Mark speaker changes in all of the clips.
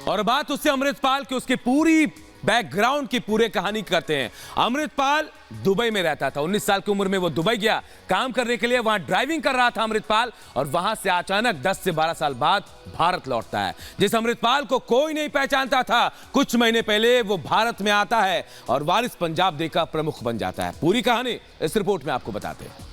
Speaker 1: और बात उससे अमृतपाल की उसकी पूरी बैकग्राउंड की पूरी कहानी करते हैं। अमृतपाल दुबई में रहता था। 19 साल की उम्र में वो दुबई गया काम करने के लिए। वहां ड्राइविंग कर रहा था अमृतपाल और वहां से अचानक 10 से 12 साल बाद भारत लौटता है। जिस अमृतपाल को कोई नहीं पहचानता था, कुछ महीने पहले वो भारत में आता है और वारिस पंजाब डे का प्रमुख बन जाता है। पूरी कहानी इस रिपोर्ट में आपको बताते हैं।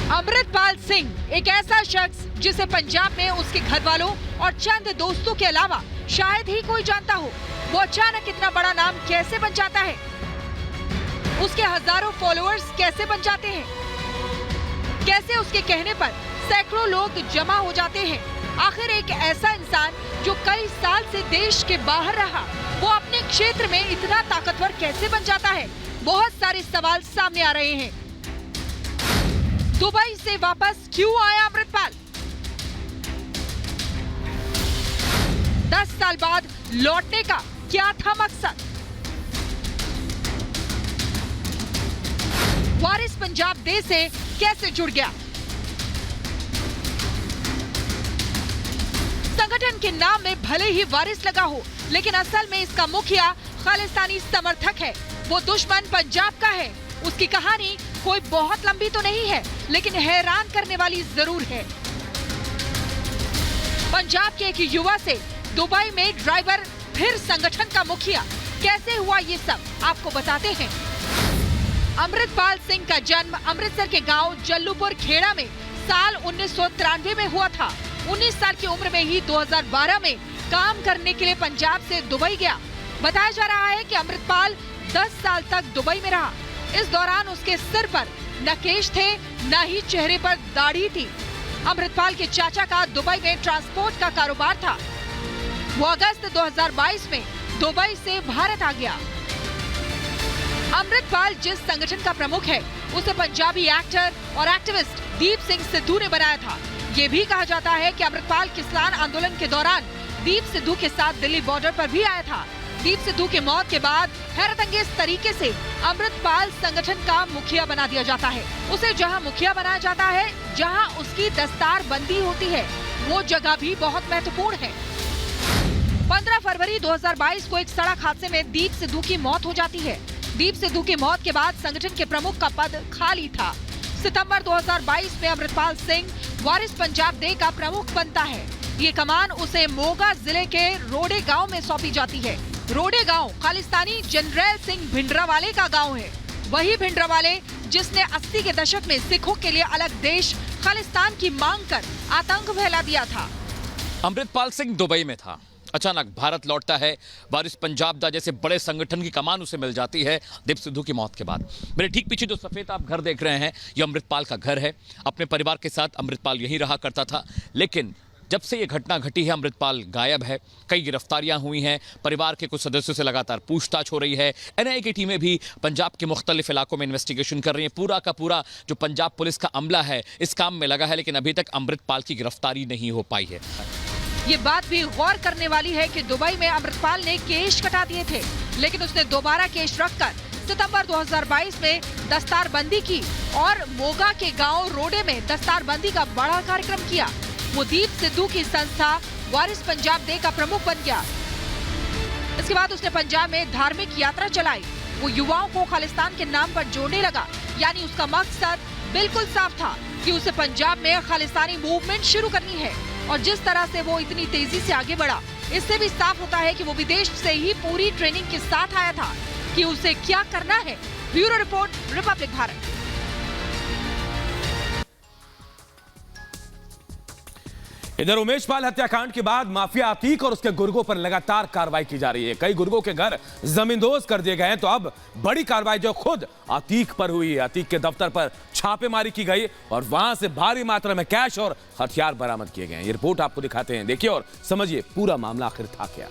Speaker 2: अमृतपाल सिंह एक ऐसा शख्स जिसे पंजाब में उसके घर वालों और चंद दोस्तों के अलावा शायद ही कोई जानता हो। वो अचानक इतना बड़ा नाम कैसे बन जाता है? उसके हजारों फॉलोअर्स कैसे बन जाते हैं? कैसे उसके कहने पर सैकड़ों लोग जमा हो जाते हैं? आखिर एक ऐसा इंसान जो कई साल से देश के बाहर रहा, वो अपने क्षेत्र में इतना ताकतवर कैसे बन जाता है? बहुत सारे सवाल सामने आ रहे हैं। दुबई से वापस क्यों आया अमृतपाल? 10 साल बाद लौटने का क्या था मकसद? वारिस पंजाब डे से कैसे जुड़ गया? संगठन के नाम में भले ही वारिस लगा हो, लेकिन असल में इसका मुखिया खालिस्तानी समर्थक है। वो दुश्मन पंजाब का है। उसकी कहानी कोई बहुत लंबी तो नहीं है, लेकिन हैरान करने वाली जरूर है। पंजाब के एक युवा से दुबई में ड्राइवर, फिर संगठन का मुखिया, कैसे हुआ ये सब आपको बताते हैं। अमृतपाल सिंह का जन्म अमृतसर के गांव जल्लूपुर खेड़ा में साल 1993 में हुआ था। 19 साल की उम्र में ही 2012 में काम करने के लिए पंजाब से दुबई गया। बताया जा रहा है कि अमृतपाल 10 साल तक दुबई में रहा। इस दौरान उसके सिर पर न केश थे, न ही चेहरे पर दाढ़ी थी। अमृतपाल के चाचा का दुबई में ट्रांसपोर्ट का कारोबार था। वो अगस्त 2022 में दुबई से भारत आ गया। अमृतपाल जिस संगठन का प्रमुख है, उसे पंजाबी एक्टर और एक्टिविस्ट दीप सिंह सिद्धू ने बनाया था। ये भी कहा जाता है कि अमृतपाल किसान आंदोलन के दौरान दीप सिद्धू के साथ दिल्ली बॉर्डर पर भी आया था। दीप सिद्धू की मौत के बाद हैरतअंगेज तरीके से अमृतपाल संगठन का मुखिया बना दिया जाता है। उसे जहां मुखिया बनाया जाता है, जहां उसकी दस्तार बंदी होती है, वो जगह भी बहुत महत्वपूर्ण है। 15 फरवरी 2022 को एक सड़क हादसे में दीप सिद्धू की मौत हो जाती है। दीप सिद्धू की मौत के बाद संगठन के प्रमुख का पद खाली था। सितंबर 2022 में अमृतपाल सिंह वारिस पंजाब डे का प्रमुख बनता है। ये कमान उसे मोगा जिले के रोडे गांव में सौंपी जाती है। रोडे गांव खालिस्तानी जनरल सिंह भिंडरावाले का गांव है। वही भिंडरावाले जिसने 80 के दशक में सिखों के लिए अलग देश खालिस्तान की मांग कर आतंक फैला दिया था।
Speaker 3: अमृतपाल सिंह दुबई में था। अचानक भारत लौटता है। वारिस पंजाब दा जैसे बड़े संगठन की कमान उसे मिल जाती है दीप सिद्धू की मौत के बाद। मेरे ठीक पीछे जो सफेद आप घर देख रहे हैं, ये अमृतपाल का घर है। अपने परिवार के साथ अमृतपाल यहीं रहा करता था, लेकिन जब से ये घटना घटी है अमृतपाल गायब है। कई गिरफ्तारियां हुई हैं। परिवार के कुछ सदस्यों से लगातार पूछताछ हो रही है। एनआईए की टीमें भी पंजाब के मुख्तलिफ इलाकों में इन्वेस्टिगेशन कर रही हैं। पूरा का पूरा जो पंजाब पुलिस का अमला है इस काम में लगा है, लेकिन अभी तक अमृतपाल की गिरफ्तारी नहीं हो पाई है।
Speaker 2: ये बात भी गौर करने वाली है कि दुबई में अमृतपाल ने केश कटा दिए थे, लेकिन उसने दोबारा केश रखकर सितंबर 2022 में दस्तारबंदी की और मोगा के गांव रोडे में दस्तारबंदी का बड़ा कार्यक्रम किया। वो दीप सिद्धू की संस्था वारिस पंजाब डे का प्रमुख बन गया। इसके बाद उसने पंजाब में धार्मिक यात्रा चलाई। वो युवाओं को खालिस्तान के नाम पर जोड़ने लगा। यानी उसका मकसद बिल्कुल साफ था कि उसे पंजाब में खालिस्तानी मूवमेंट शुरू करनी है। और जिस तरह से वो इतनी तेजी से आगे बढ़ा, इससे भी साफ होता है कि वो विदेश से ही पूरी ट्रेनिंग के साथ आया था कि उसे क्या करना है। Bureau report, Republic Bharat.
Speaker 1: इधर उमेश पाल हत्याकांड के बाद माफिया अतीक और उसके गुर्गों पर लगातार कार्रवाई की जा रही है। कई गुर्गों के घर जमींदोज कर दिए गए हैं, तो अब बड़ी कार्रवाई जो खुद अतीक पर हुई है। अतीक के दफ्तर पर छापेमारी की गई और वहां से भारी मात्रा में कैश और हथियार बरामद किए गए हैं। ये रिपोर्ट आपको दिखाते हैं, देखिए और समझिए पूरा मामला आखिर था क्या।